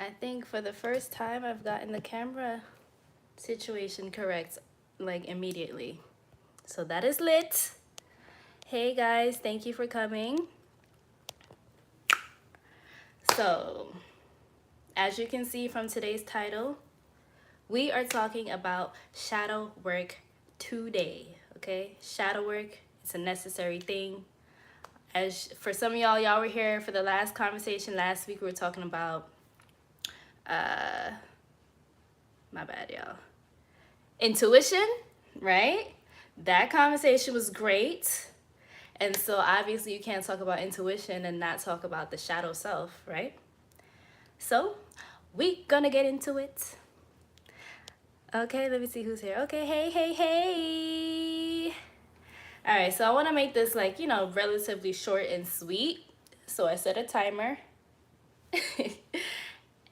I think for the first time I've gotten the camera situation correct like immediately. So that is lit. Hey guys, thank you for coming. So, as you can see from today's title, we are talking about shadow work today, okay? Shadow work, it's a necessary thing. As for some of y'all were here for the last conversation last week. We were talking about my bad, y'all. Intuition, right? That conversation was great. And so obviously you can't talk about intuition and not talk about the shadow self, right? So we gonna get into it. Okay, let me see who's here. Okay, hey. All right, so I wanna make this like, relatively short and sweet. So I set a timer.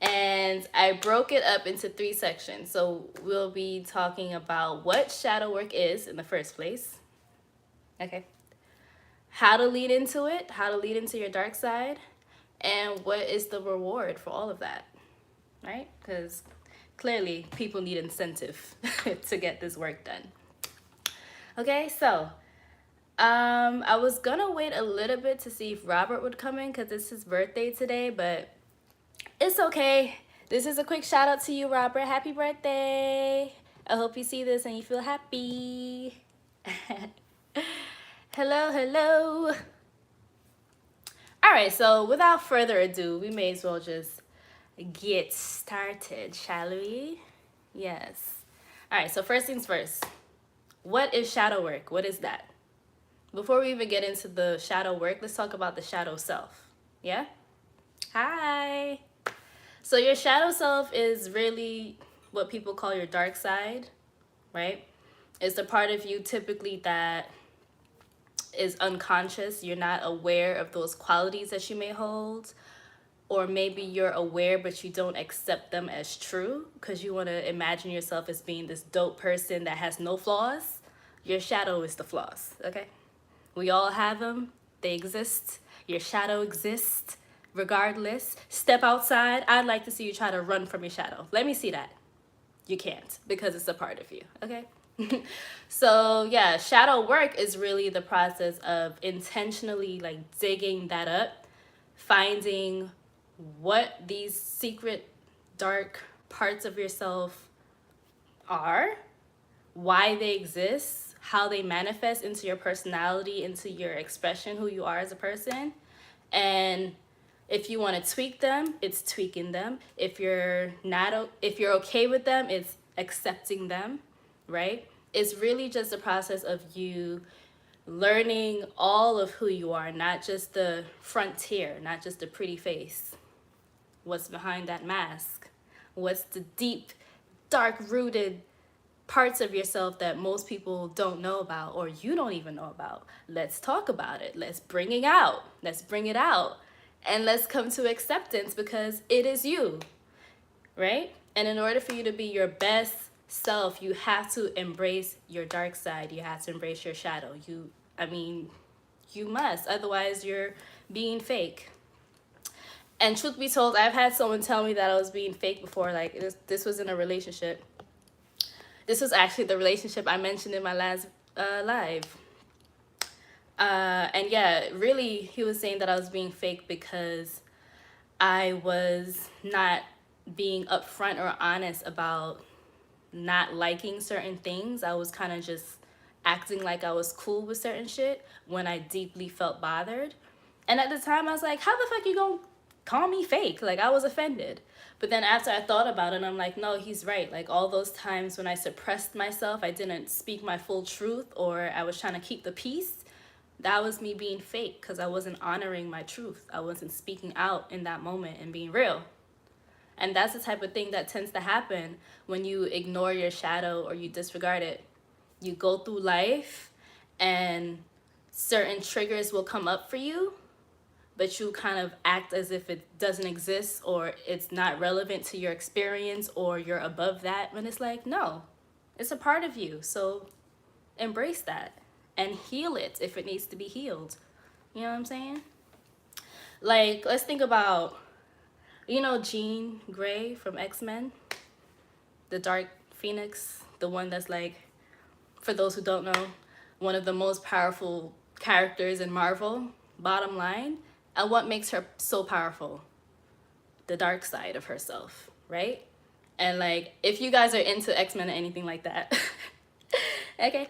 And I broke it up into 3 sections. So we'll be talking about what shadow work is in the first place. Okay. How to lead into it, how to lead into your dark side, and what is the reward for all of that, right? Because clearly people need incentive to get this work done. Okay, so I was gonna wait a little bit to see if Robert would come in because it's his birthday today, but it's okay. This is a quick shout out to you, Robert. Happy birthday. I hope you see this and you feel happy. Hello. All right, so without further ado, we may as well just get started, shall we? Yes. All right, so first things first. What is shadow work? What is that? Before we even get into the shadow work, let's talk about the shadow self. Yeah? Hi. So your shadow self is really what people call your dark side, right? It's the part of you typically that is unconscious. You're not aware of those qualities that you may hold, or maybe you're aware but you don't accept them as true because you want to imagine yourself as being this dope person that has no flaws. Your shadow is the flaws, okay? We all have them. They exist. Your shadow exists regardless. Step outside. I'd like to see you try to run from your shadow. Let me see that. You can't because it's a part of you, okay? So yeah, shadow work is really the process of intentionally like digging that up, finding what these secret dark parts of yourself are, why they exist, how they manifest into your personality, into your expression, who you are as a person. And if you want to tweak them, it's tweaking them. If you're okay with them, it's accepting them, right? It's really just a process of you learning all of who you are, not just the frontier, not just the pretty face. What's behind that mask? What's the deep, dark rooted parts of yourself that most people don't know about or you don't even know about? Let's talk about it. Let's bring it out. And let's come to acceptance because it is you, right? And in order for you to be your best self, you have to embrace your dark side. You have to embrace your shadow. You must. Otherwise, you're being fake. And truth be told, I've had someone tell me that I was being fake before. Like, this was in a relationship. This was actually the relationship I mentioned in my last live. And yeah, really, he was saying that I was being fake because I was not being upfront or honest about not liking certain things. I was kind of just acting like I was cool with certain shit when I deeply felt bothered. And at the time, I was like, how the fuck you gonna call me fake? Like, I was offended. But then after I thought about it, I'm like, no, he's right. Like, all those times when I suppressed myself, I didn't speak my full truth, or I was trying to keep the peace, that was me being fake because I wasn't honoring my truth. I wasn't speaking out in that moment and being real. And that's the type of thing that tends to happen when you ignore your shadow or you disregard it. You go through life and certain triggers will come up for you, but you kind of act as if it doesn't exist or it's not relevant to your experience or you're above that, when it's like, no, it's a part of you. So embrace that and heal it if it needs to be healed. You know what I'm saying? Like, let's think about You know Jean Grey from X-Men, the Dark Phoenix, the one that's like, for those who don't know, one of the most powerful characters in Marvel, bottom line. And what makes her so powerful? The dark side of herself, right? And like, if you guys are into X-Men or anything like that, okay,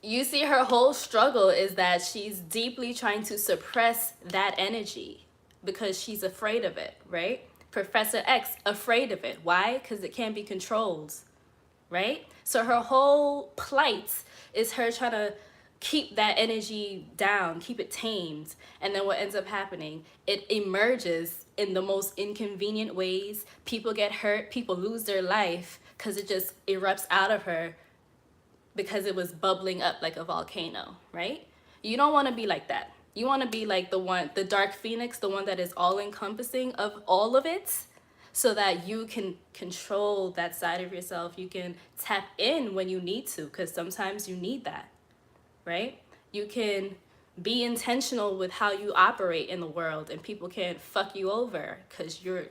you see her whole struggle is that she's deeply trying to suppress that energy because she's afraid of it, right? Professor X, afraid of it. Why? Because it can't be controlled, right? So her whole plight is her trying to keep that energy down, keep it tamed. And then what ends up happening, it emerges in the most inconvenient ways. People get hurt, people lose their life because it just erupts out of her because it was bubbling up like a volcano, right? You don't want to be like that. You want to be like the Dark Phoenix, the one that is all encompassing of all of it, so that you can control that side of yourself. You can tap in when you need to, because sometimes you need that, right? You can be intentional with how you operate in the world, and people can't fuck you over because your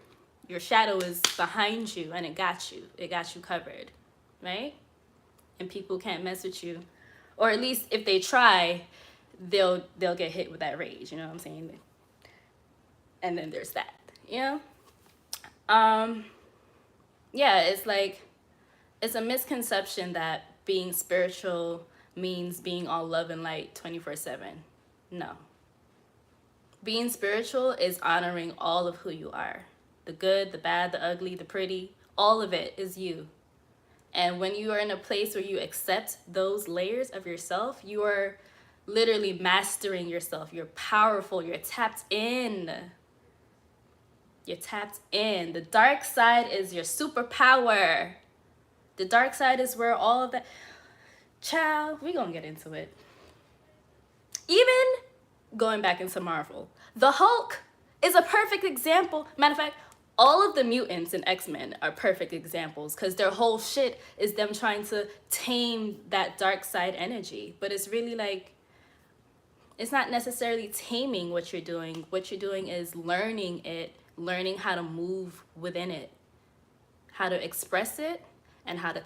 shadow is behind you and it got you covered, right? And people can't mess with you, or at least if they try, they'll get hit with that rage, you know what I'm saying? And then there's that, you know. Yeah, it's like, it's a misconception that being spiritual means being all love and light 24/7. No. Being spiritual is honoring all of who you are. The good, the bad, the ugly, the pretty, all of it is you. And when you are in a place where you accept those layers of yourself, you are literally mastering yourself. You're powerful. You're tapped in. You're tapped in. The dark side is your superpower. The dark side is where all of that... Child, we're going to get into it. Even going back into Marvel, the Hulk is a perfect example. Matter of fact, all of the mutants in X-Men are perfect examples because their whole shit is them trying to tame that dark side energy. But it's really like, it's not necessarily taming what you're doing. What you're doing is learning it, learning how to move within it, how to express it, and how to,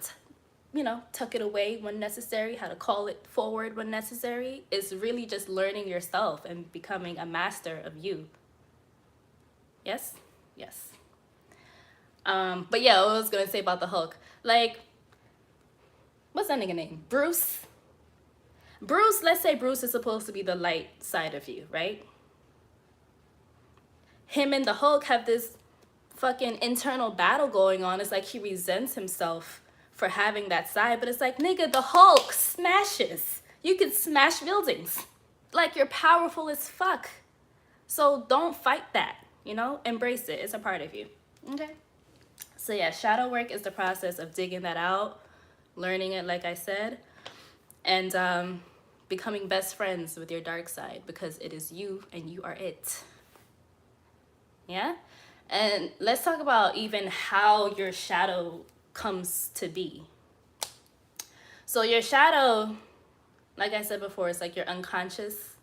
tuck it away when necessary, how to call it forward when necessary. It's really just learning yourself and becoming a master of you. Yes? Yes. But yeah, what I was gonna say about the Hulk, like, what's that nigga name? Bruce, let's say Bruce is supposed to be the light side of you, right? Him and the Hulk have this fucking internal battle going on. It's like he resents himself for having that side, but it's like, nigga, the Hulk smashes. You can smash buildings. Like, you're powerful as fuck. So don't fight that, Embrace it. It's a part of you, okay? So yeah, shadow work is the process of digging that out, learning it, like I said, and becoming best friends with your dark side because it is you and you are it. Yeah? And let's talk about even how your shadow comes to be. So your shadow, like I said before, it's like your unconscious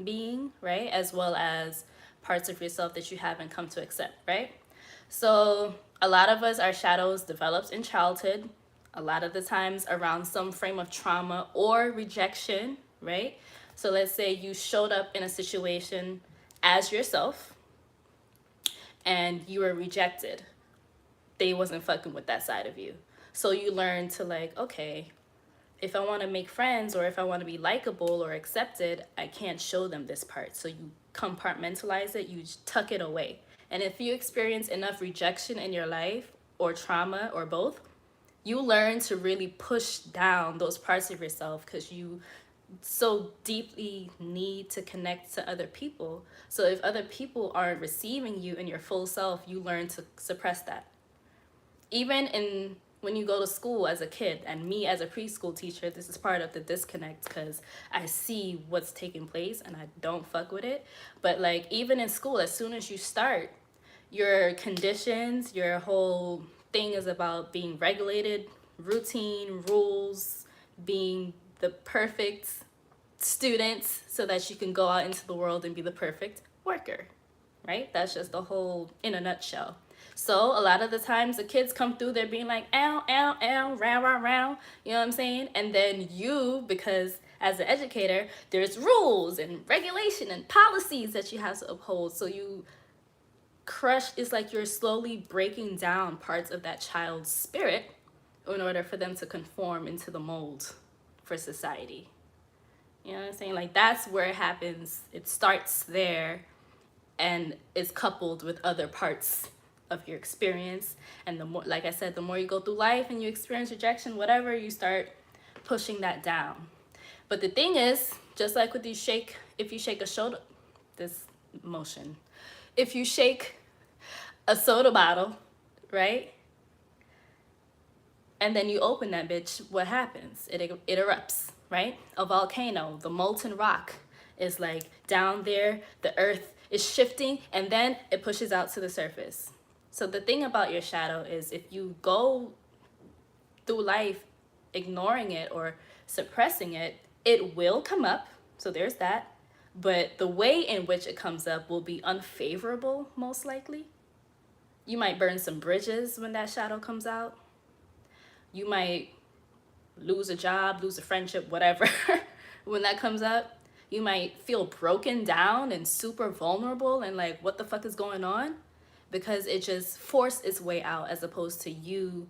being, right? As well as parts of yourself that you haven't come to accept, right? So a lot of us, our shadows developed in childhood, a lot of the times around some frame of trauma or rejection, right? So let's say you showed up in a situation as yourself and you were rejected. They wasn't fucking with that side of you. So you learn to like, okay, if I want to make friends or if I want to be likable or accepted, I can't show them this part. So you compartmentalize it, you tuck it away. And if you experience enough rejection in your life or trauma or both, you learn to really push down those parts of yourself because you so deeply need to connect to other people. So if other people aren't receiving you in your full self, you learn to suppress that. Even when you go to school as a kid, and me as a preschool teacher, this is part of the disconnect because I see what's taking place and I don't fuck with it. But like, even in school, as soon as you start, your conditions, your whole thing is about being regulated, routine, rules, being the perfect student so that you can go out into the world and be the perfect worker. right? That's just the whole in a nutshell. So a lot of the times the kids come through, they're being like, ow, ow, ow, round, round, round. You know what I'm saying? And then you, because as an educator, there's rules and regulation and policies that you have to uphold. So you crush, it's like you're slowly breaking down parts of that child's spirit in order for them to conform into the mold for society. You know what I'm saying? Like that's where it happens. It starts there and is coupled with other parts of your experience. And the more, like I said, the more you go through life and you experience rejection, whatever, you start pushing that down. But the thing is, just like with if you shake a soda, this motion, if you shake a soda bottle, right? And then you open that bitch, what happens? It erupts, right? A volcano, the molten rock is like down there, the earth is shifting, and then it pushes out to the surface. So the thing about your shadow is if you go through life ignoring it or suppressing it, it will come up. So there's that. But the way in which it comes up will be unfavorable, most likely. You might burn some bridges when that shadow comes out. You might lose a job, lose a friendship, whatever, when that comes up. You might feel broken down and super vulnerable and like, what the fuck is going on? Because it just forced its way out as opposed to you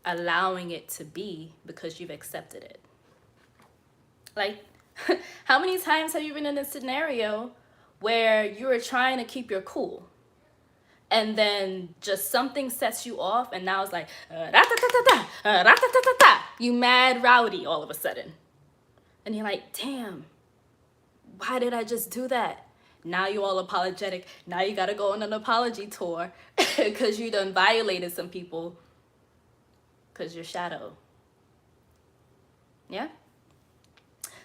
allowing it to be because you've accepted it. Like, how many times have you been in a scenario where you were trying to keep your cool? And then just something sets you off, and now it's like, you mad rowdy all of a sudden. And you're like, damn, why did I just do that? Now you all apologetic. Now you gotta go on an apology tour because you done violated some people because you're shadow. Yeah?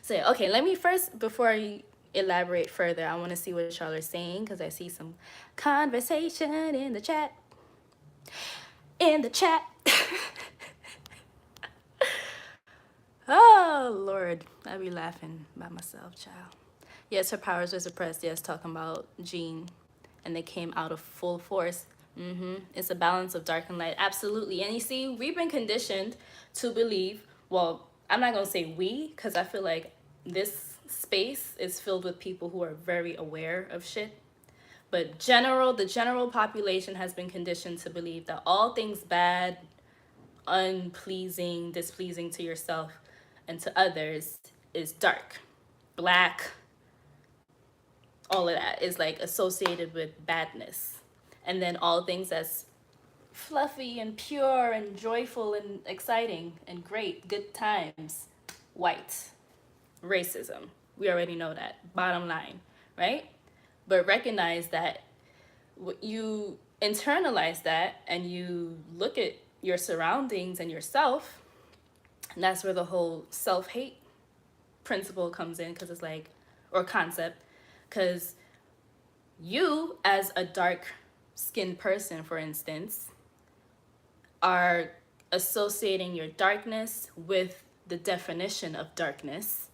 So, okay, let me first, before I elaborate further, I want to see what y'all are saying because I see some conversation in the chat. In the chat. Oh, Lord. I be laughing by myself, child. Yes, her powers were suppressed. Yes, talking about Jean. And they came out of full force. It's a balance of dark and light. Absolutely. And you see, we've been conditioned to believe, well, I'm not going to say we, because I feel like this space is filled with people who are very aware of shit. But the general population has been conditioned to believe that all things bad, unpleasing, displeasing to yourself and to others is dark, black, all of that is like associated with badness. And then all things that's fluffy and pure and joyful and exciting and great, good times, white, racism. We already know that, bottom line, right? But recognize that you internalize that and you look at your surroundings and yourself, and that's where the whole self-hate principle comes in, because it's like, or concept, because you as a dark skinned person, for instance, are associating your darkness with the definition of darkness,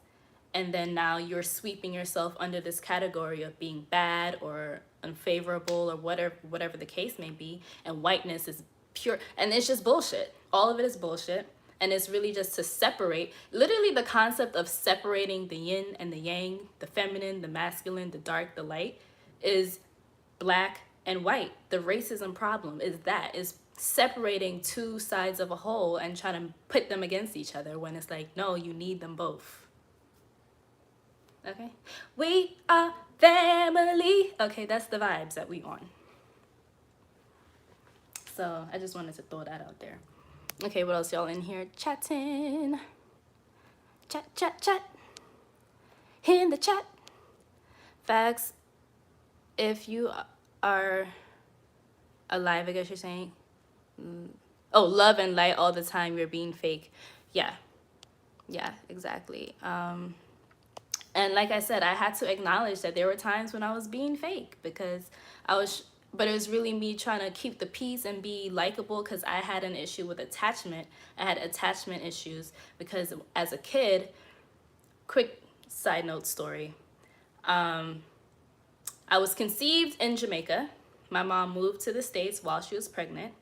and then now you're sweeping yourself under this category of being bad or unfavorable or whatever the case may be, and whiteness is pure, and it's just bullshit. All of it is bullshit. And it's really just to separate, literally the concept of separating the yin and the yang, the feminine, the masculine, the dark, the light, is black and white. The racism problem is separating two sides of a whole and trying to put them against each other when it's like, no, you need them both. Okay? We are family. Okay, that's the vibes that we on. So I just wanted to throw that out there. Okay, what else y'all in here chatting? Chat. In the chat. Facts. If you are alive, I guess you're saying. Oh, love and light all the time, you're being fake. Yeah, exactly. And like I said, I had to acknowledge that there were times when I was being fake because but it was really me trying to keep the peace and be likable because I had an issue with attachment. I had attachment issues because as a kid, quick side note story, I was conceived in Jamaica. My mom moved to the States while she was pregnant.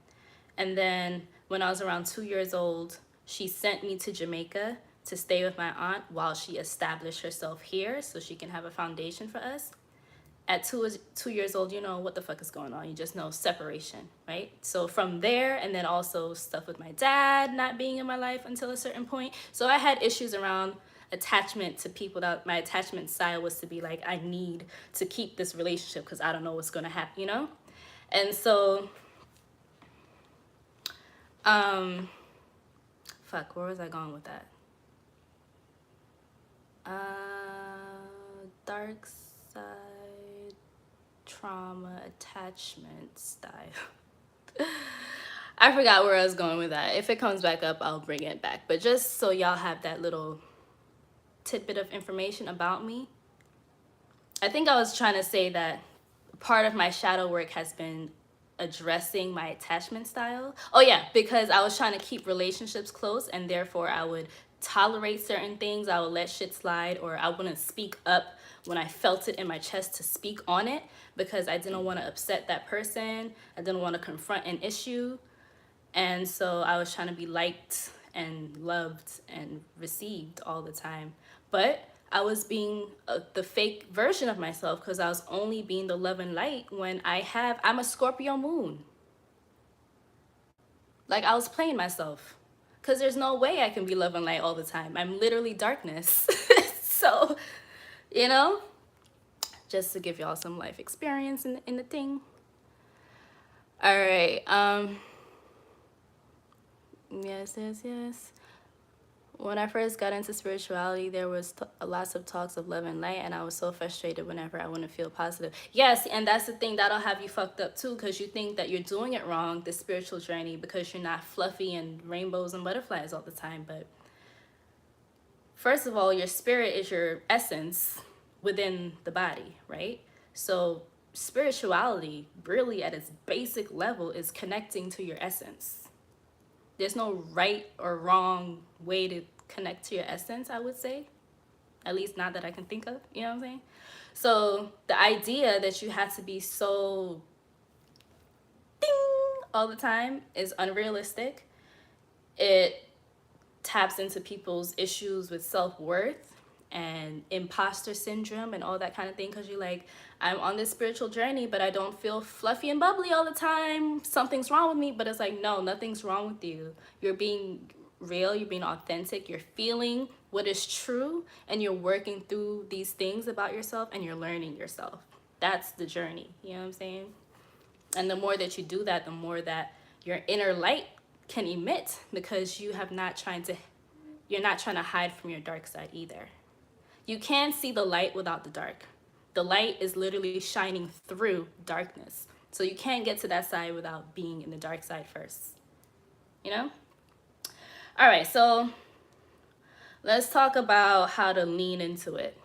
And then when I was around 2 years old, she sent me to Jamaica to stay with my aunt while she established herself here so she can have a foundation for us. At 2 years old, you know what the fuck is going on. You just know separation, right? So from there, and then also stuff with my dad not being in my life until a certain point. So I had issues around attachment to people. That my attachment style was to be like, I need to keep this relationship because I don't know what's going to happen, you know? And so, fuck, where was I going with that? Dark side, trauma, attachment style. I forgot where I was going with that. If it comes back up, I'll bring it back. But just so y'all have that little tidbit of information about me, I think I was trying to say that part of my shadow work has been addressing my attachment style. Oh yeah, because I was trying to keep relationships close, and therefore I would tolerate certain things. I would let shit slide, or I wouldn't speak up when I felt it in my chest to speak on it because I didn't want to upset that person. I didn't want to confront an issue. And so I was trying to be liked and loved and received all the time. But I was being the fake version of myself because I was only being the love and light when I'm a Scorpio moon. Like, I was playing myself because there's no way I can be love and light all the time. I'm literally darkness. So, you know, just to give y'all some life experience in the thing. All right. Yes. When I first got into spirituality, there was lots of talks of love and light, and I was so frustrated whenever I wouldn't feel positive. Yes, and that's the thing that'll have you fucked up too, because you think that you're doing it wrong, the spiritual journey, because you're not fluffy and rainbows and butterflies all the time. But first of all, your spirit is your essence within the body, right? So spirituality, really at its basic level, is connecting to your essence. There's no right or wrong way to connect to your essence, I would say. At least not that I can think of, you know what I'm saying? So the idea that you have to be so ding all the time is unrealistic. It taps into people's issues with self-worth and imposter syndrome and all that kind of thing, because you're like, I'm on this spiritual journey, but I don't feel fluffy and bubbly all the time. Something's wrong with me. But it's like, no, nothing's wrong with you. You're being real, you're being authentic, you're feeling what is true, and you're working through these things about yourself, and you're learning yourself. That's the journey, you know what I'm saying? And the more that you do that, the more that your inner light can emit, because you're not trying to hide from your dark side either. You can see the light without the dark. The light is literally shining through darkness. So you can't get to that side without being in the dark side first. You know? All right, so let's talk about how to lean into it.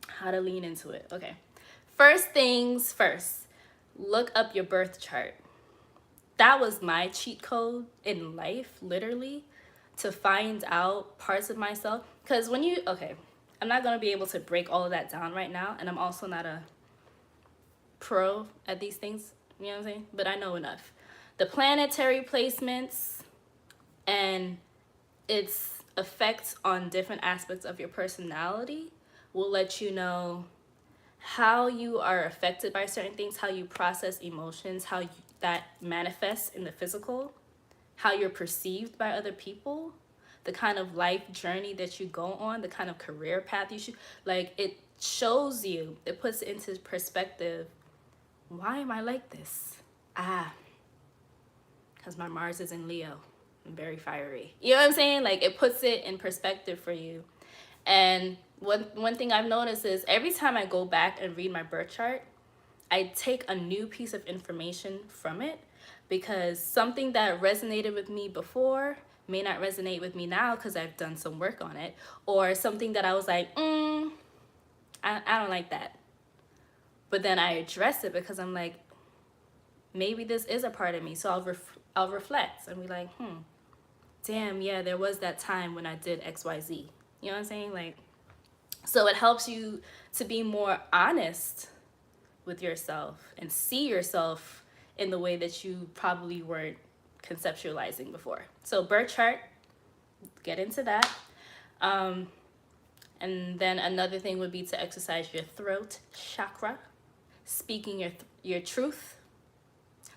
How to lean into it. Okay. First things first, look up your birth chart. That was my cheat code in life, literally, to find out parts of myself. Because I'm not going to be able to break all of that down right now. And I'm also not a pro at these things, you know what I'm saying? But I know enough. The planetary placements and its effects on different aspects of your personality will let you know how you are affected by certain things, how you process emotions, that manifests in the physical, how you're perceived by other people, the kind of life journey that you go on, the kind of career path you should, like, it shows you, it puts it into perspective. Why am I like this? Because my Mars is in Leo. I'm very fiery. You know what I'm saying? Like, it puts it in perspective for you. And one thing I've noticed is every time I go back and read my birth chart, I take a new piece of information from it, because something that resonated with me before may not resonate with me now because I've done some work on it, or something that I was like, I don't like that. But then I address it because I'm like, maybe this is a part of me. So I'll reflect and be like, damn, yeah, there was that time when I did XYZ. You know what I'm saying? Like, so it helps you to be more honest with yourself and see yourself in the way that you probably weren't conceptualizing before. So birth chart, get into that. Um, and then another thing would be to exercise your throat chakra, speaking your truth.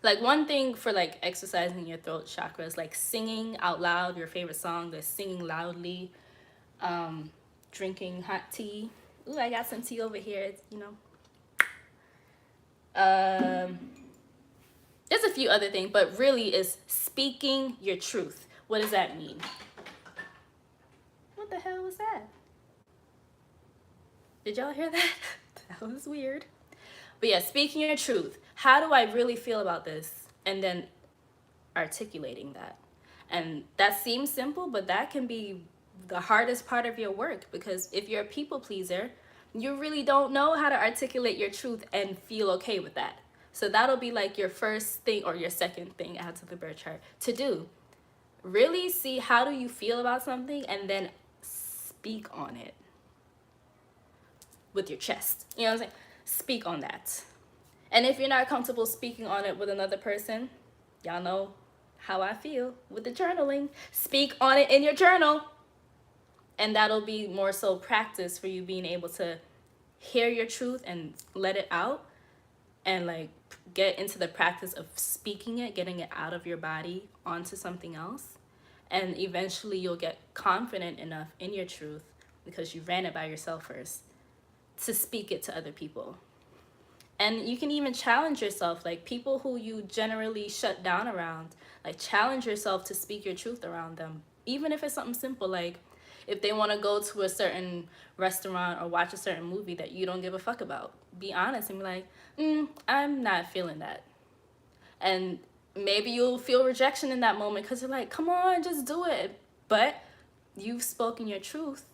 Like one thing for like exercising your throat chakra is like singing out loud your favorite song, like singing loudly, drinking hot tea. Ooh, I got some tea over here. It's, you know. There's a few other things, but really is speaking your truth. What does that mean? What the hell was that? Did y'all hear that? That was weird. But yeah, speaking your truth. How do I really feel about this? And then articulating that. And that seems simple, but that can be the hardest part of your work, because if you're a people pleaser, you really don't know how to articulate your truth and feel okay with that. So that'll be like your first thing or your second thing out to the birth chart to do. Really see how do you feel about something and then speak on it with your chest. You know what I'm saying? Speak on that. And if you're not comfortable speaking on it with another person, y'all know how I feel with the journaling. Speak on it in your journal. And that'll be more so practice for you being able to hear your truth and let it out, and like get into the practice of speaking it, getting it out of your body onto something else. And eventually you'll get confident enough in your truth, because you ran it by yourself first, to speak it to other people. And you can even challenge yourself, like people who you generally shut down around, like challenge yourself to speak your truth around them. Even if it's something simple, like if they want to go to a certain restaurant or watch a certain movie that you don't give a fuck about, be honest and be like, I'm not feeling that. And maybe you'll feel rejection in that moment because you're like, come on, just do it. But you've spoken your truth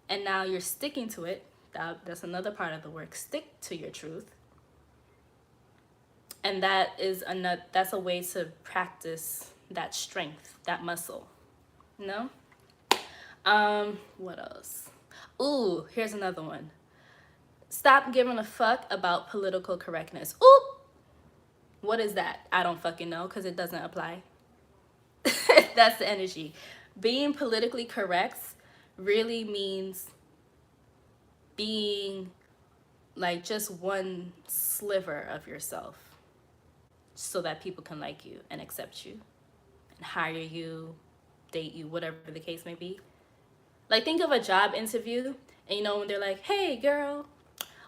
and now you're sticking to it. That's another part of the work. Stick to your truth. And that's a way to practice that strength, that muscle. You know? What else? Ooh, here's another one. Stop giving a fuck about political correctness. Ooh! What is that? I don't fucking know, because it doesn't apply. That's the energy. Being politically correct really means being like just one sliver of yourself, so that people can like you and accept you and hire you, date you, whatever the case may be. Like think of a job interview, and you know when they're like, hey girl,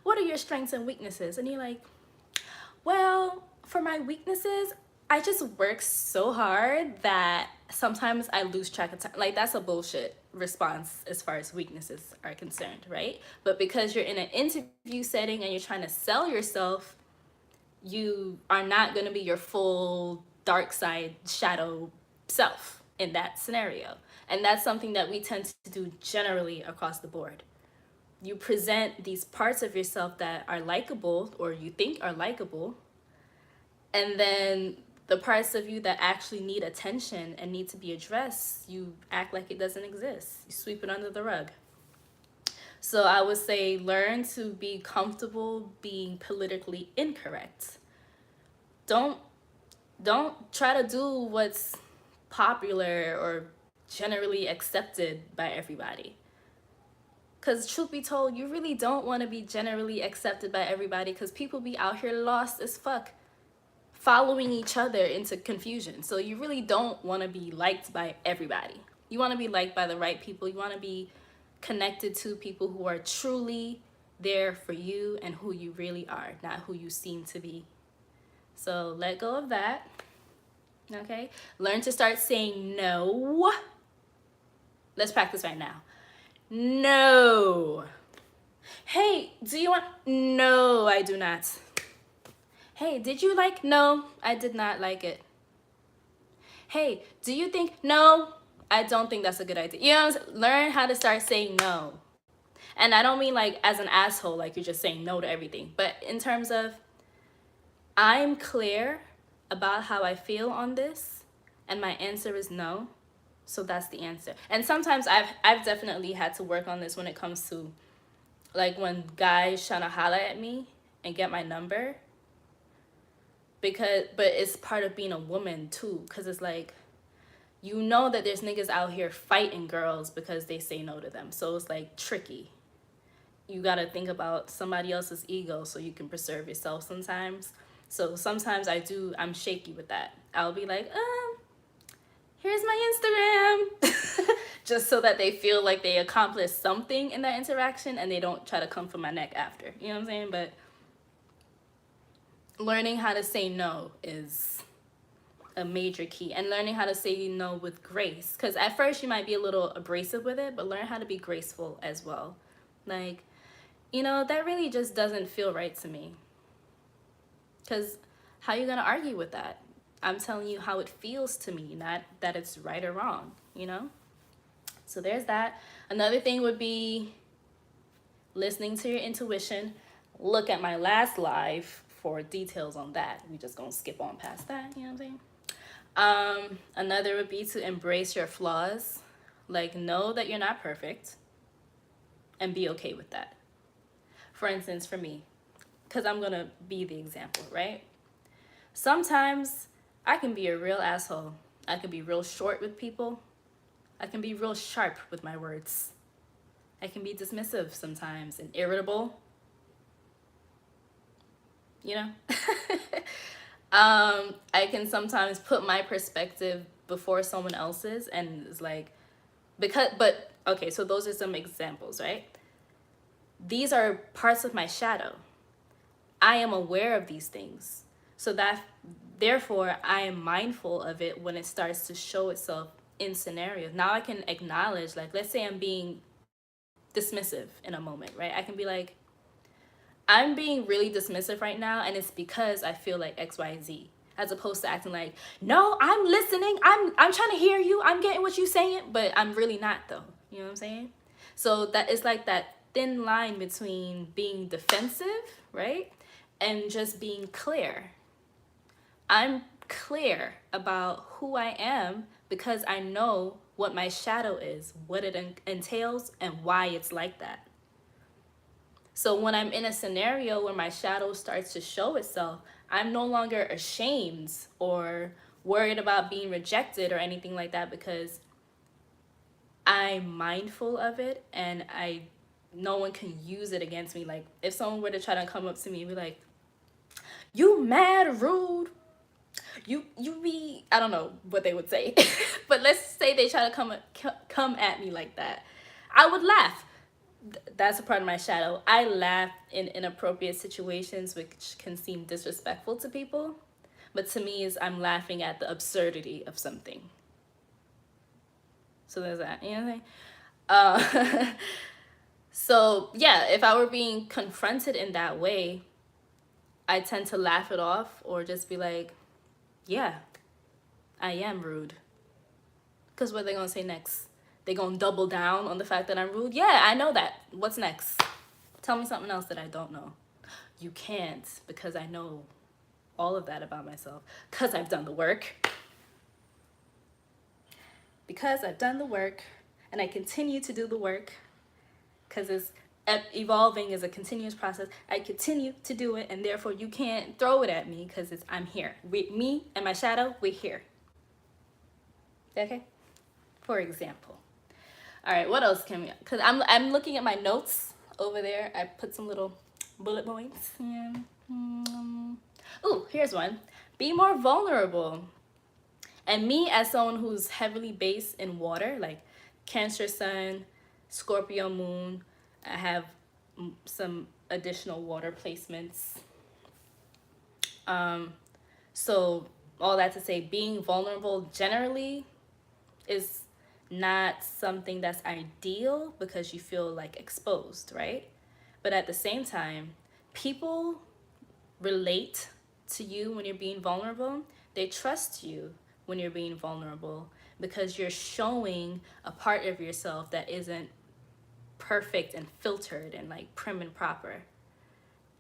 what are your strengths and weaknesses? And you're like, well, for my weaknesses, I just work so hard that sometimes I lose track of time. Like that's a bullshit response as far as weaknesses are concerned, right? But because you're in an interview setting and you're trying to sell yourself, you are not going to be your full dark side shadow self in that scenario. And that's something that we tend to do generally across the board. You present these parts of yourself that are likable, or you think are likable, and then the parts of you that actually need attention and need to be addressed, you act like it doesn't exist. You sweep it under the rug. So I would say learn to be comfortable being politically incorrect. Don't try to do what's popular or generally accepted by everybody. Because truth be told, you really don't want to be generally accepted by everybody, because people be out here lost as fuck, following each other into confusion. So you really don't want to be liked by everybody. You want to be liked by the right people. You want to be connected to people who are truly there for you and who you really are, not who you seem to be. So let go of that. Okay? Learn to start saying no. Let's practice right now. No. Hey, do you want? No, I do not. Hey, did you like? No, I did not like it. Hey, do you think? No, I don't think that's a good idea. You know, learn how to start saying no. And I don't mean like as an asshole, like you're just saying no to everything. But in terms of, I'm clear about how I feel on this, and my answer is no. So that's the answer. And sometimes I've definitely had to work on this when it comes to like when guys trying to holler at me and get my number, but it's part of being a woman too, because it's like, you know that there's niggas out here fighting girls because they say no to them. So it's like tricky. You gotta think about somebody else's ego so you can preserve yourself sometimes. So sometimes I'm shaky with that. I'll be like, here's my Instagram. Just so that they feel like they accomplished something in that interaction and they don't try to come for my neck after. You know what I'm saying? But learning how to say no is a major key, and learning how to say no with grace, because at first you might be a little abrasive with it, but learn how to be graceful as well. Like, that really just doesn't feel right to me, because how you gonna argue with that? I'm telling you how it feels to me, not that it's right or wrong. So there's that. Another thing would be listening to your intuition. Look at my last live for details on that. We just gonna skip on past that. You know what I'm saying? Another would be to embrace your flaws. Like, know that you're not perfect and be okay with that. For instance, for me, because I'm going to be the example, right? Sometimes I can be a real asshole. I can be real short with people. I can be real sharp with my words. I can be dismissive sometimes and irritable. I can sometimes put my perspective before someone else's, and it's like, okay, so those are some examples, right? These are parts of my shadow. I am aware of these things. So that, therefore, I am mindful of it when it starts to show itself in scenarios. Now I can acknowledge, like, let's say I'm being dismissive in a moment, right? I can be like, I'm being really dismissive right now, and it's because I feel like X, Y, Z, as opposed to acting like, no, I'm listening. I'm trying to hear you. I'm getting what you're saying, but I'm really not, though. You know what I'm saying? So that is like that thin line between being defensive, right, and just being clear. I'm clear about who I am because I know what my shadow is, what it entails, and why it's like that. So when I'm in a scenario where my shadow starts to show itself, I'm no longer ashamed or worried about being rejected or anything like that, because I'm mindful of it and no one can use it against me. Like, if someone were to try to come up to me and be like, you mad, rude, you be, I don't know what they would say, but let's say they try to come at me like that, I would laugh. That's a part of my shadow. I laugh in inappropriate situations which can seem disrespectful to people, but to me is I'm laughing at the absurdity of something. So there's that, you know what I'm saying? So yeah, if I were being confronted in that way, I tend to laugh it off or just be like, yeah, I am rude. Because what are they gonna say next? They gonna double down on the fact that I'm rude? Yeah, I know that. What's next? Tell me something else that I don't know. You can't, because I know all of that about myself. Because I've done the work. Because I've done the work, and I continue to do the work, because it's evolving is a continuous process. I continue to do it, and therefore you can't throw it at me, because I'm here. Me and my shadow, we're here. Okay? For example. All right, what else can we, because I'm looking at my notes over there. I put some little bullet points. Yeah. Ooh, here's one. Be more vulnerable. And me, as someone who's heavily based in water, like Cancer Sun, Scorpio Moon, I have some additional water placements. So all that to say, being vulnerable generally is not something that's ideal because you feel like exposed, right? But at the same time, people relate to you when you're being vulnerable. They trust you when you're being vulnerable because you're showing a part of yourself that isn't perfect and filtered and like prim and proper.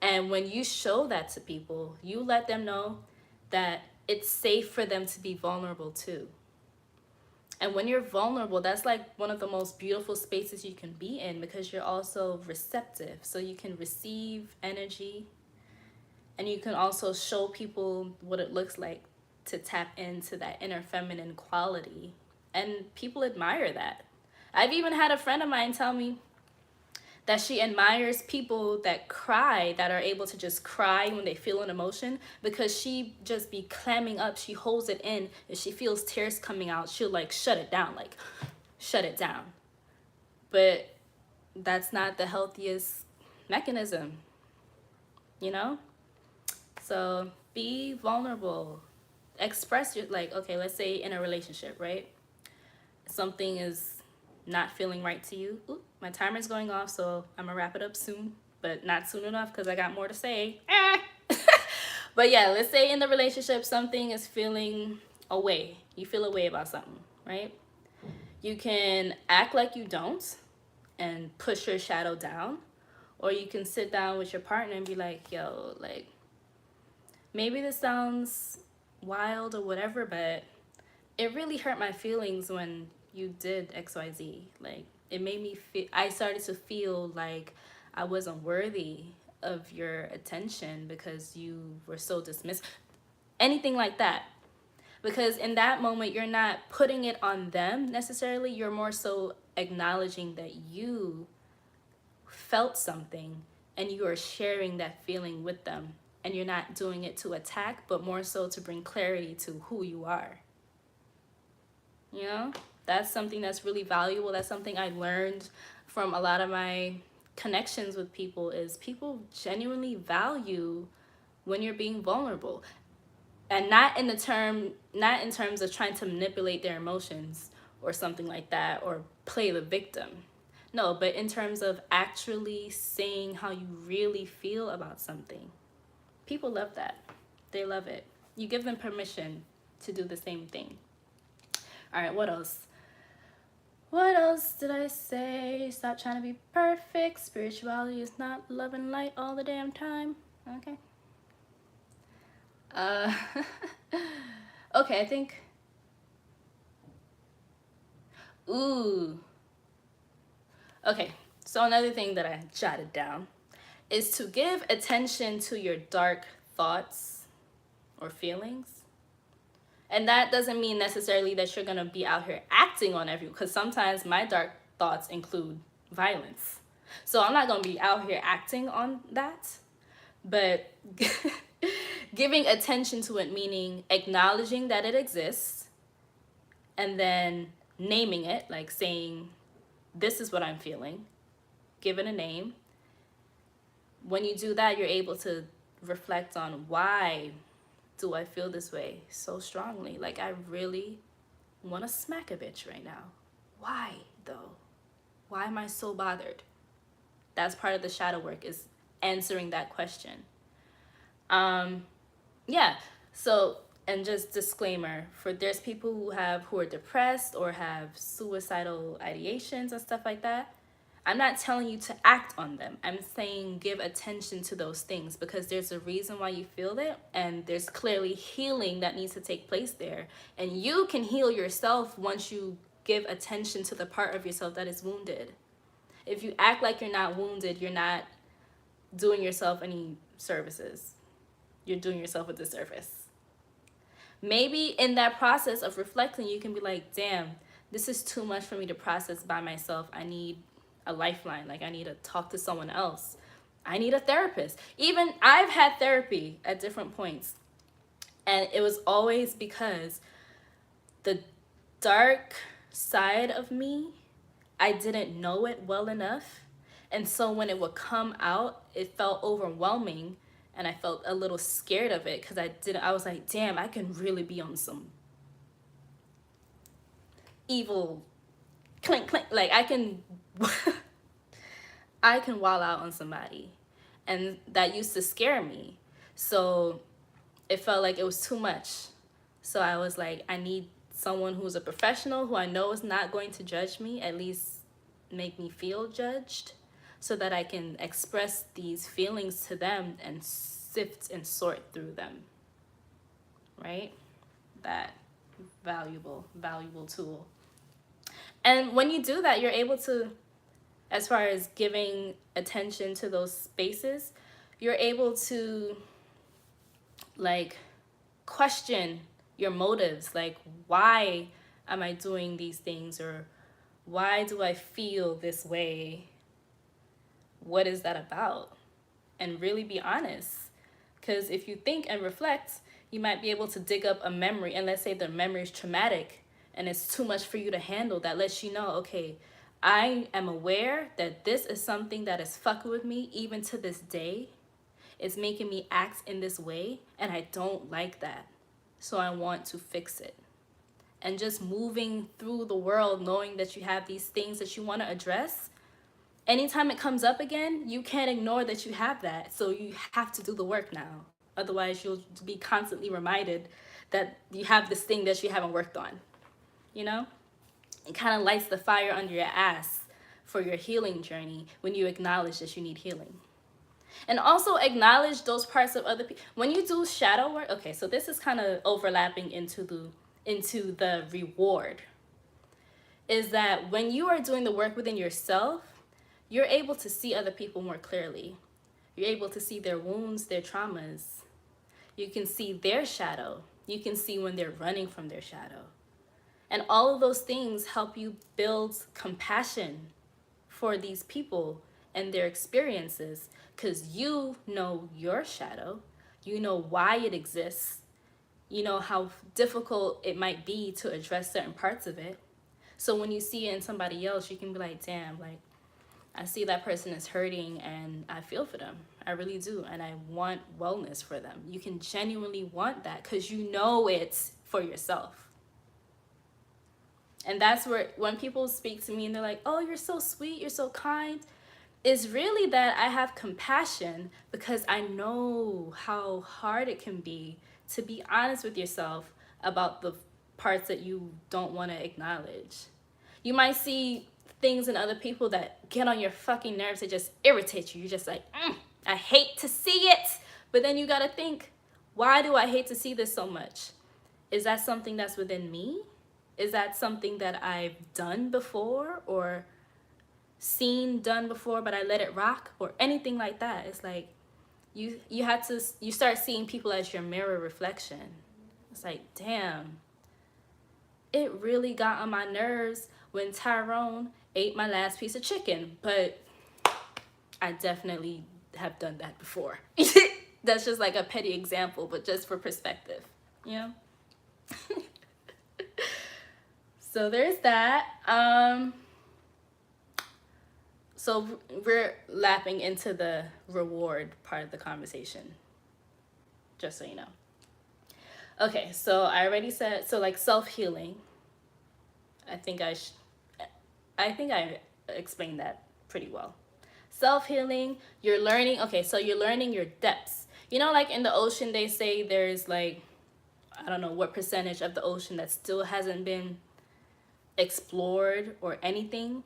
And when you show that to people, you let them know that it's safe for them to be vulnerable too. And when you're vulnerable, that's like one of the most beautiful spaces you can be in because you're also receptive. So you can receive energy And you can also show people what it looks like to tap into that inner feminine quality. And people admire that. I've even had a friend of mine tell me that she admires people that cry, that are able to just cry when they feel an emotion, because she just be clamming up, she holds it in. If she feels tears coming out, she'll like shut it down, like shut it down. But that's not the healthiest mechanism, you know? So be vulnerable. Express your, like, okay, let's say in a relationship, right? Something is not feeling right to you. Ooh, my timer's going off, so I'm gonna wrap it up soon, but not soon enough because I got more to say. But yeah, let's say in the relationship something is feeling away. You feel away about something, right? You can act like you don't and push your shadow down, or you can sit down with your partner and be like, yo, like, maybe this sounds wild or whatever, but it really hurt my feelings when you did XYZ. Like, it made me feel, I started to feel like I wasn't worthy of your attention because you were so dismissive. Anything like that. Because in that moment, you're not putting it on them necessarily. You're more so acknowledging that you felt something and you are sharing that feeling with them. And you're not doing it to attack, but more so to bring clarity to who you are. You know, that's something that's really valuable. That's something I learned from a lot of my connections with people, is people genuinely value when you're being vulnerable. And not in terms of trying to manipulate their emotions or something like that, or play the victim. No, but in terms of actually saying how you really feel about something. People love that. They love it. You give them permission to do the same thing. All right, what else? What else did I say? Stop trying to be perfect. Spirituality is not love and light all the damn time. Okay. Uh, okay, I think. Ooh. Okay, so another thing that I jotted down is to give attention to your dark thoughts or feelings. And that doesn't mean necessarily that you're gonna be out here acting on everyone, because sometimes my dark thoughts include violence. So I'm not gonna be out here acting on that, but giving attention to it, meaning acknowledging that it exists and then naming it, like saying, this is what I'm feeling, give it a name. When you do that, you're able to reflect on, why do I feel this way so strongly? Like, I really want to smack a bitch right now. Why though? Why am I so bothered? That's part of the shadow work, is answering that question. Yeah. So, and just disclaimer, for there's people who are depressed or have suicidal ideations and stuff like that. I'm not telling you to act on them. I'm saying give attention to those things, because there's a reason why you feel it, and there's clearly healing that needs to take place there. And you can heal yourself once you give attention to the part of yourself that is wounded. If you act like you're not wounded, you're not doing yourself any services. You're doing yourself a disservice. Maybe in that process of reflecting, you can be like, damn, this is too much for me to process by myself. I need a lifeline. Like, I need to talk to someone else. I need a therapist. Even I've had therapy at different points. And it was always because the dark side of me, I didn't know it well enough. And so when it would come out, it felt overwhelming. And I felt a little scared of it, because I was like, damn, I can really be on some evil clink clink. Like, I can I can wall out on somebody. And that used to scare me. So it felt like it was too much. So I was like, I need someone who's a professional, who I know is not going to judge me, at least make me feel judged, so that I can express these feelings to them and sift and sort through them. Right? That valuable tool. And when you do that, you're able to, as far as giving attention to those spaces, you're able to like question your motives. Like, why am I doing these things? Or why do I feel this way? What is that about? And really be honest. Because if you think and reflect, you might be able to dig up a memory. And let's say the memory is traumatic and it's too much for you to handle. That lets you know, okay, I am aware that this is something that is fucking with me even to this day. It's making me act in this way, and I don't like that. So I want to fix it. And just moving through the world knowing that you have these things that you want to address, anytime it comes up again, you can't ignore that you have that. So you have to do the work now. Otherwise, you'll be constantly reminded that you have this thing that you haven't worked on. You know? It kind of lights the fire under your ass for your healing journey when you acknowledge that you need healing. And also acknowledge those parts of other people. When you do shadow work, okay, so this is kind of overlapping into the reward. Is that when you are doing the work within yourself, you're able to see other people more clearly. You're able to see their wounds, their traumas. You can see their shadow. You can see when they're running from their shadow. And all of those things help you build compassion for these people and their experiences, because you know your shadow. You know why it exists. You know how difficult it might be to address certain parts of it. So when you see it in somebody else, you can be like, damn, like, I see that person is hurting and I feel for them. I really do. And I want wellness for them. You can genuinely want that because you know it's for yourself. And that's where when people speak to me and they're like, oh, you're so sweet, you're so kind, it's really that I have compassion because I know how hard it can be to be honest with yourself about the parts that you don't want to acknowledge. You might see things in other people that get on your fucking nerves, that just irritate you. You're just like, I hate to see it. But then you gotta think, why do I hate to see this so much? Is that something that's within me? Is that something that I've done before or seen done before, but I let it rock, or anything like that? It's like you start seeing people as your mirror reflection. It's like, damn, it really got on my nerves when Tyrone ate my last piece of chicken, but I definitely have done that before. That's just like a petty example, but just for perspective, you know? So there's that. So we're lapping into the reward part of the conversation, just so you know. Okay, so I already said, so like self-healing, I think I explained that pretty well. Self-healing, you're learning, okay, so you're learning your depths. You know, like in the ocean, they say there's like, I don't know what percentage of the ocean that still hasn't been explored or anything,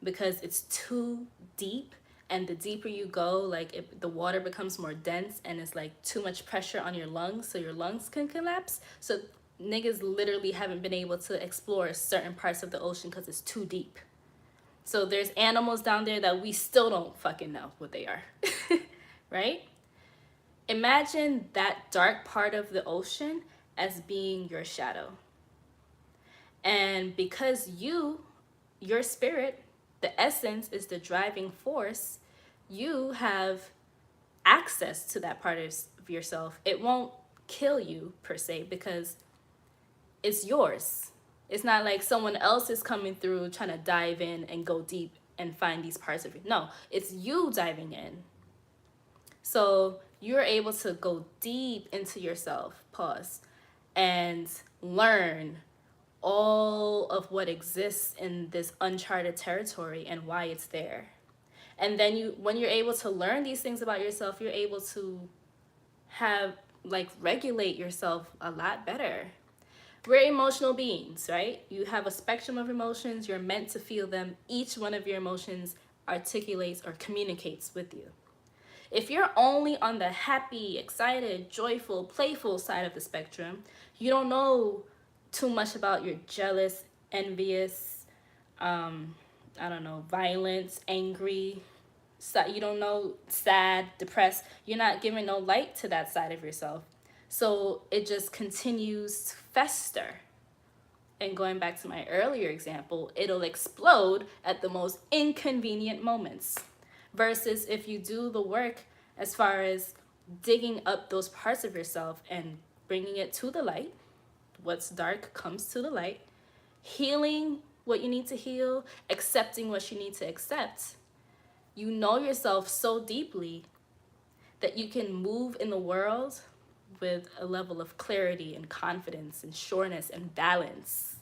because it's too deep. And the deeper you go, like the water becomes more dense and it's like too much pressure on your lungs, so your lungs can collapse. So niggas literally haven't been able to explore certain parts of the ocean because it's too deep. So there's animals down there that we still don't fucking know what they are. Right? Imagine that dark part of the ocean as being your shadow. And because your spirit, the essence, is the driving force, you have access to that part of yourself. It won't kill you per se because it's yours. It's not like someone else is coming through trying to dive in and go deep and find these parts of you. No, it's you diving in. So you're able to go deep into yourself, pause, and learn all of what exists in this uncharted territory and why it's there. And then when you're able to learn these things about yourself, you're able to regulate yourself a lot better. We're emotional beings, right? You have a spectrum of emotions. You're meant to feel them. Each one of your emotions articulates or communicates with you. If you're only on the happy, excited, joyful, playful side of the spectrum, you don't know too much about your jealous, envious, violent, angry. You don't know, sad, depressed. You're not giving no light to that side of yourself. So it just continues to fester. And going back to my earlier example, it'll explode at the most inconvenient moments. Versus if you do the work as far as digging up those parts of yourself and bringing it to the light, what's dark comes to the light, healing what you need to heal, accepting what you need to accept. You know yourself so deeply that you can move in the world with a level of clarity and confidence and sureness and balance.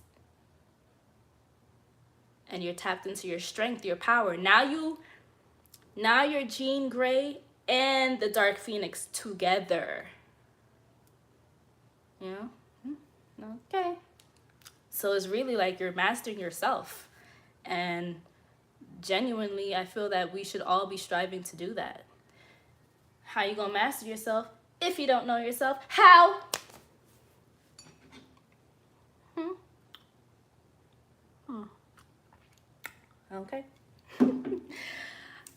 And you're tapped into your strength, your power. Now you're Jean Grey and the Dark Phoenix together. You know? Okay. So it's really like you're mastering yourself. And genuinely, I feel that we should all be striving to do that. How you gonna master yourself if you don't know yourself? How? Okay.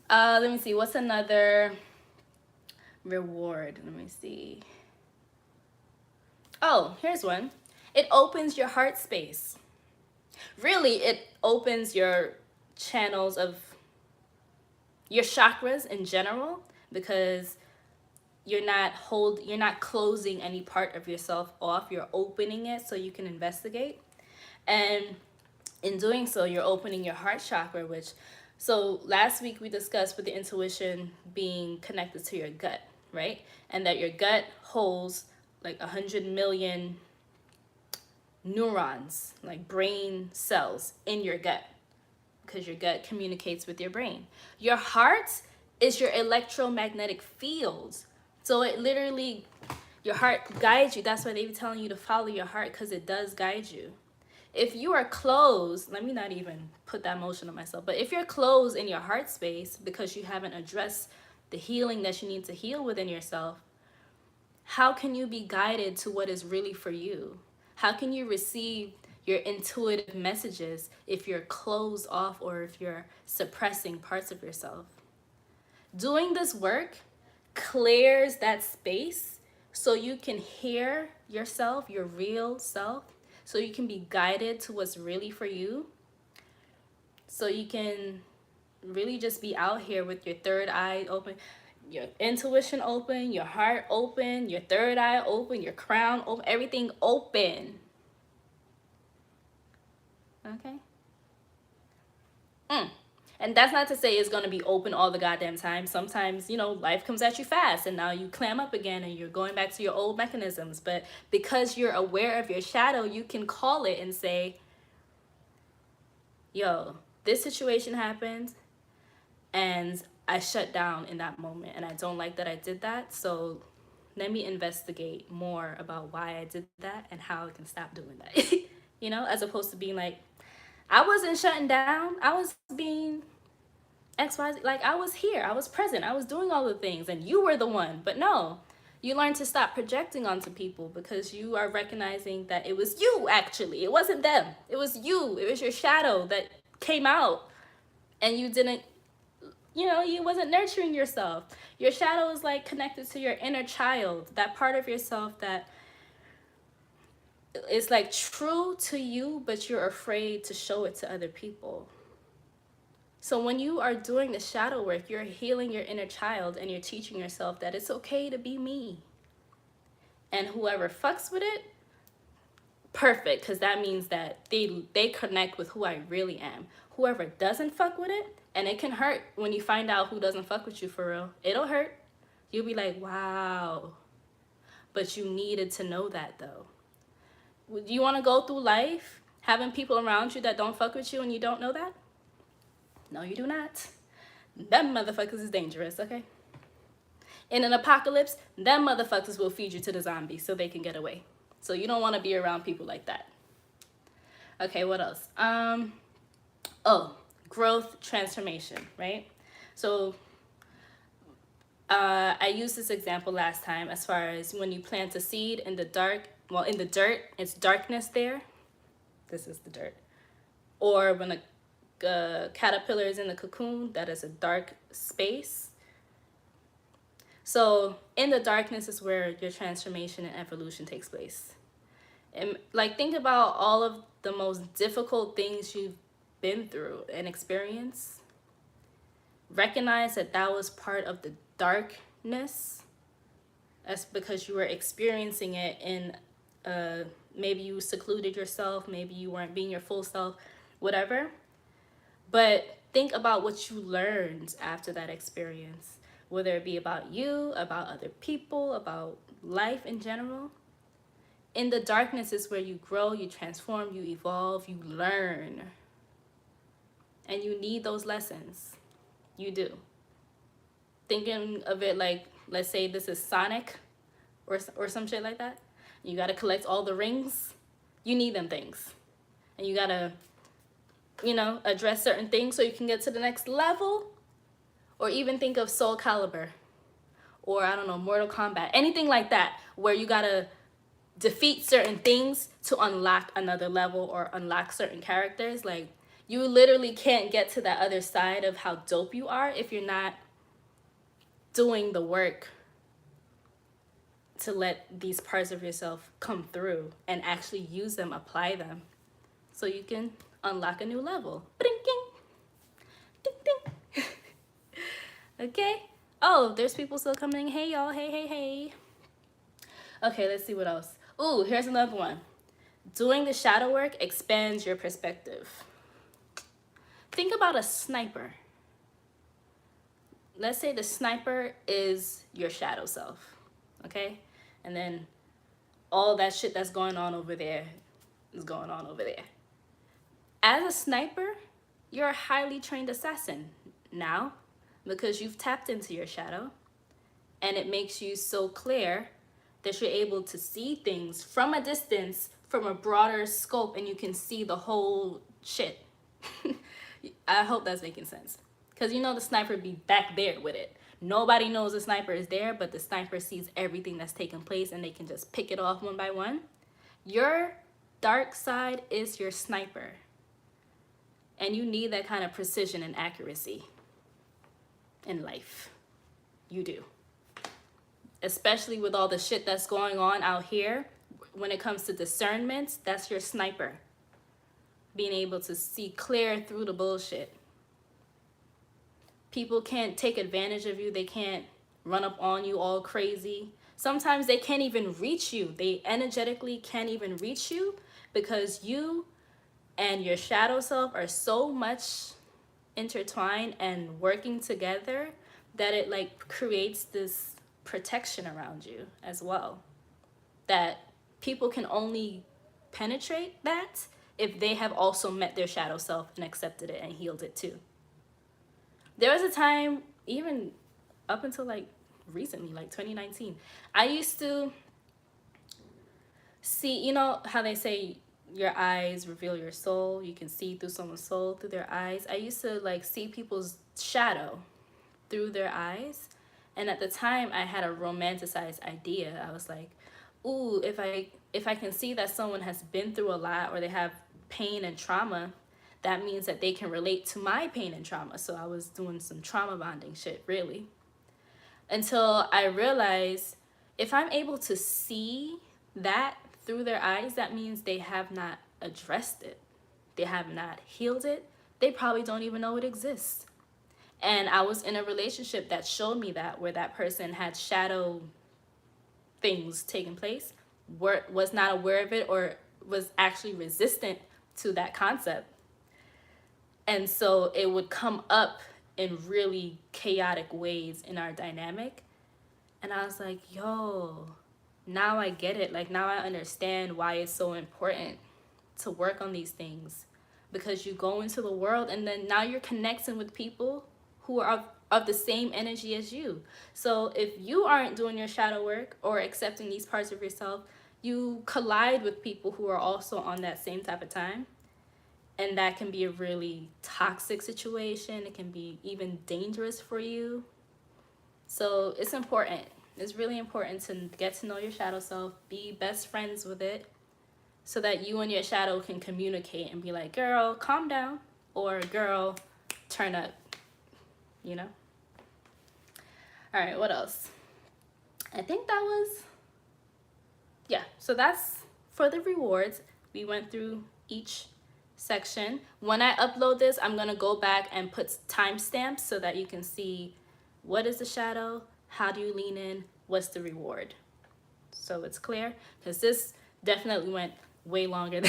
Let me see. What's another reward? Let me see. Oh, here's one. It opens your heart space. Really, it opens your channels of your chakras in general, because you're not closing any part of yourself off. You're opening it so you can investigate. And in doing so, you're opening your heart chakra, which, so last week we discussed with the intuition being connected to your gut, right? And that your gut holds like 100 million neurons, like brain cells in your gut, because your gut communicates with your brain. Your heart is your electromagnetic field. So it literally, your heart guides you. That's why they be telling you to follow your heart, because it does guide you. If you are closed, let me not even put that motion on myself, but if you're closed in your heart space because you haven't addressed the healing that you need to heal within yourself, how can you be guided to what is really for you? How can you receive your intuitive messages if you're closed off or if you're suppressing parts of yourself? Doing this work clears that space so you can hear yourself, your real self, so you can be guided to what's really for you. So you can really just be out here with your third eye open, your intuition open, your heart open, your third eye open, your crown open, everything open. Okay? And that's not to say it's going to be open all the goddamn time. Sometimes, life comes at you fast and now you clam up again and you're going back to your old mechanisms. But because you're aware of your shadow, you can call it and say, yo, this situation happened and I shut down in that moment and I don't like that I did that. So let me investigate more about why I did that and how I can stop doing that. As opposed to being like, I wasn't shutting down. I was being XYZ. Like, I was here. I was present. I was doing all the things and you were the one. But no, you learn to stop projecting onto people because you are recognizing that it was you, actually. It wasn't them. It was you. It was your shadow that came out and you didn't, you wasn't nurturing yourself. Your shadow is like connected to your inner child, that part of yourself that is like true to you, but you're afraid to show it to other people. So when you are doing the shadow work, you're healing your inner child and you're teaching yourself that it's okay to be me. And whoever fucks with it, perfect, because that means that they connect with who I really am. Whoever doesn't fuck with it, and it can hurt when you find out who doesn't fuck with you for real. It'll hurt. You'll be like, wow. But you needed to know that though. Do you want to go through life having people around you that don't fuck with you and you don't know that? No, you do not. Them motherfuckers is dangerous, okay? In an apocalypse, them motherfuckers will feed you to the zombies so they can get away. So you don't want to be around people like that. Okay, what else? Growth transformation, right? So I used this example last time as far as when you plant a seed in the dark, in the dirt, it's darkness there. This is the dirt. Or when a caterpillar is in the cocoon, that is a dark space. So in the darkness is where your transformation and evolution takes place. And like, think about all of the most difficult things you've been through and experienced. Recognize that that was part of the darkness. That's because you were experiencing it in maybe you secluded yourself, maybe you weren't being your full self, whatever. But think about what you learned after that experience, whether it be about you, about other people, about life in general. In the darkness is where you grow, you transform, you evolve, you learn. And you need those lessons. You do. Thinking of it like, let's say this is Sonic or some shit like that. You got to collect all the rings. You need them things. And you got to, address certain things so you can get to the next level. Or even think of Soul Calibur. Or, I don't know, Mortal Kombat. Anything like that where you got to defeat certain things to unlock another level or unlock certain characters. Like, you literally can't get to that other side of how dope you are if you're not doing the work to let these parts of yourself come through and actually use them, apply them, so you can unlock a new level. Ding, ding, ding. Okay. Oh, there's people still coming. Hey, y'all. Hey. Okay, let's see what else. Ooh, here's another one. Doing the shadow work expands your perspective. Think about a sniper. Let's say the sniper is your shadow self, okay? And then all that shit that's going on over there is going on over there. As a sniper, you're a highly trained assassin now because you've tapped into your shadow, and it makes you so clear that you're able to see things from a distance, from a broader scope, and you can see the whole shit. I hope that's making sense. Because the sniper be back there with it. Nobody knows the sniper is there, but the sniper sees everything that's taking place and they can just pick it off one by one. Your dark side is your sniper. And you need that kind of precision and accuracy in life. You do. Especially with all the shit that's going on out here. When it comes to discernment, that's your sniper. Being able to see clear through the bullshit. People can't take advantage of you. They can't run up on you all crazy. Sometimes they can't even reach you. They energetically can't even reach you because you and your shadow self are so much intertwined and working together that it like creates this protection around you as well. That people can only penetrate that if they have also met their shadow self and accepted it and healed it too. There was a time, even up until like recently, like 2019, I used to see, how they say your eyes reveal your soul. You can see through someone's soul through their eyes. I used to like see people's shadow through their eyes. And at the time I had a romanticized idea. I was like, ooh, if I can see that someone has been through a lot or they have pain and trauma, that means that they can relate to my pain and trauma. So I was doing some trauma bonding shit, really. Until I realized if I'm able to see that through their eyes, that means they have not addressed it. They have not healed it. They probably don't even know it exists. And I was in a relationship that showed me that, where that person had shadow things taking place, was not aware of it, or was actually resistant to that concept. And so it would come up in really chaotic ways in our dynamic. And I was like, yo, now I get it. Like, now I understand why it's so important to work on these things. Because you go into the world and then now you're connecting with people who are of the same energy as you. So if you aren't doing your shadow work or accepting these parts of yourself, you collide with people who are also on that same type of time. And that can be a really toxic situation. It can be even dangerous for you. So it's important. It's really important to get to know your shadow self, be best friends with it, so that you and your shadow can communicate and be like, girl, calm down, or girl, turn up, All right, what else? I think that was, yeah, so that's for the rewards. We went through each section. When I upload this, I'm gonna go back and put timestamps so that you can see what is the shadow, how do you lean in, what's the reward. So it's clear, because this definitely went way longer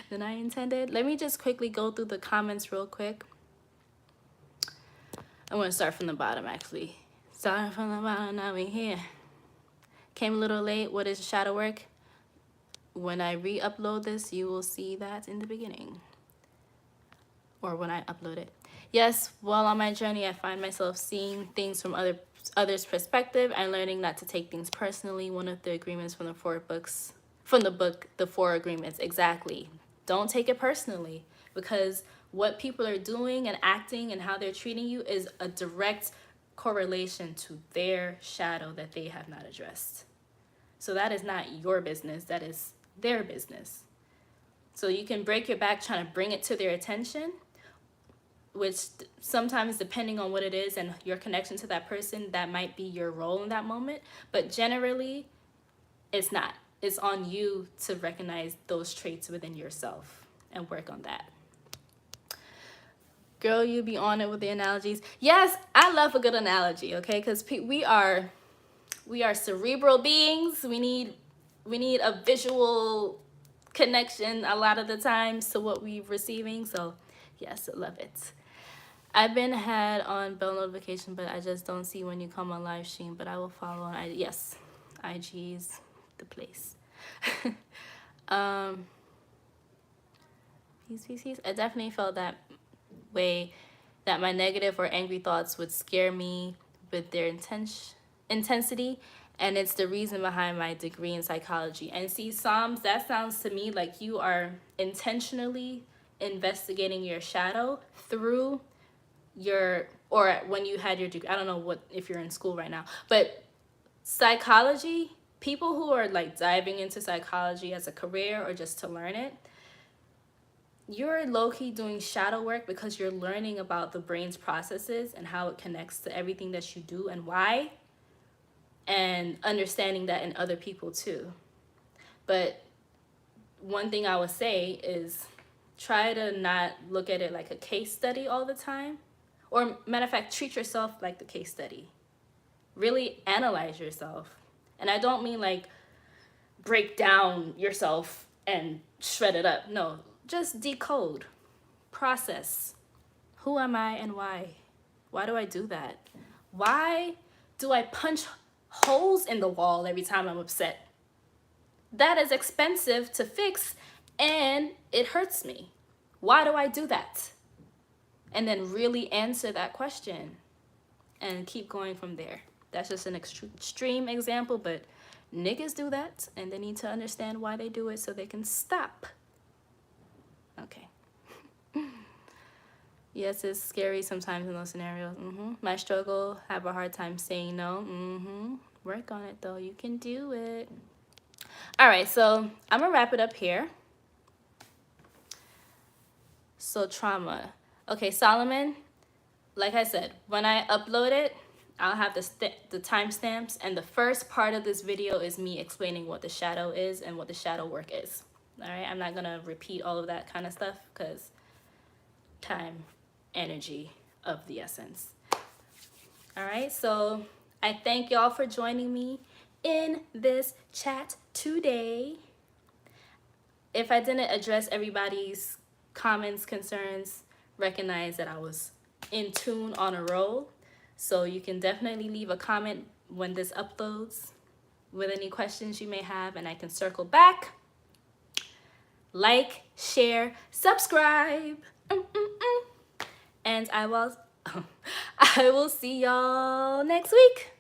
than I intended. Let me just quickly go through the comments real quick. I'm gonna start from the bottom actually. Starting from the bottom, now we here. Came a little late, what is shadow work? When I re-upload this, you will see that in the beginning. Or when I upload it. Yes, while on my journey, I find myself seeing things from others' perspective and learning not to take things personally. One of the agreements from the book, The Four Agreements, exactly. Don't take it personally, because what people are doing and acting and how they're treating you is a direct correlation to their shadow that they have not addressed. So that is not your business, that is their business. So you can break your back trying to bring it to their attention, which sometimes, depending on what it is and your connection to that person, that might be your role in that moment. But generally, it's not. It's on you to recognize those traits within yourself and work on that. Girl, you be on it with the analogies. Yes, I love a good analogy, okay? Because we are cerebral beings. We need a visual connection a lot of the times to what we're receiving. So yes, I love it. I've been had on bell notification, but I just don't see when you come on live stream. But I will follow on. Yes, IG's the place. Peace. I definitely felt that way, that my negative or angry thoughts would scare me with their intensity, and it's the reason behind my degree in psychology. And see, Psalms, that sounds to me like you are intentionally investigating your shadow through or when you had your degree. I don't know what if you're in school right now, but psychology, people who are like diving into psychology as a career or just to learn it, you're low-key doing shadow work because you're learning about the brain's processes and how it connects to everything that you do and why, and understanding that in other people too. But one thing I would say is try to not look at it like a case study all the time. Or matter of fact, treat yourself like the case study. Really analyze yourself. And I don't mean like break down yourself and shred it up. No, just decode, process. Who am I and why? Why do I do that? Why do I punch holes in the wall every time I'm upset? That is expensive to fix and it hurts me. Why do I do that? And then really answer that question and keep going from there. That's just an extreme example, but niggas do that and they need to understand why they do it so they can stop. Okay. Yes, it's scary sometimes in those scenarios. My struggle, have a hard time saying no. Work on it though, you can do it. All right, so I'm gonna wrap it up here. So trauma. Okay, Solomon, like I said, when I upload it, I'll have the timestamps, and the first part of this video is me explaining what the shadow is and what the shadow work is. All right, I'm not gonna repeat all of that kind of stuff because time, energy of the essence. All right, so I thank y'all for joining me in this chat today. If I didn't address everybody's comments, concerns, recognize that I was in tune on a roll. So you can definitely leave a comment when this uploads with any questions you may have, and I can circle back. Like, share, subscribe. And I will see y'all next week.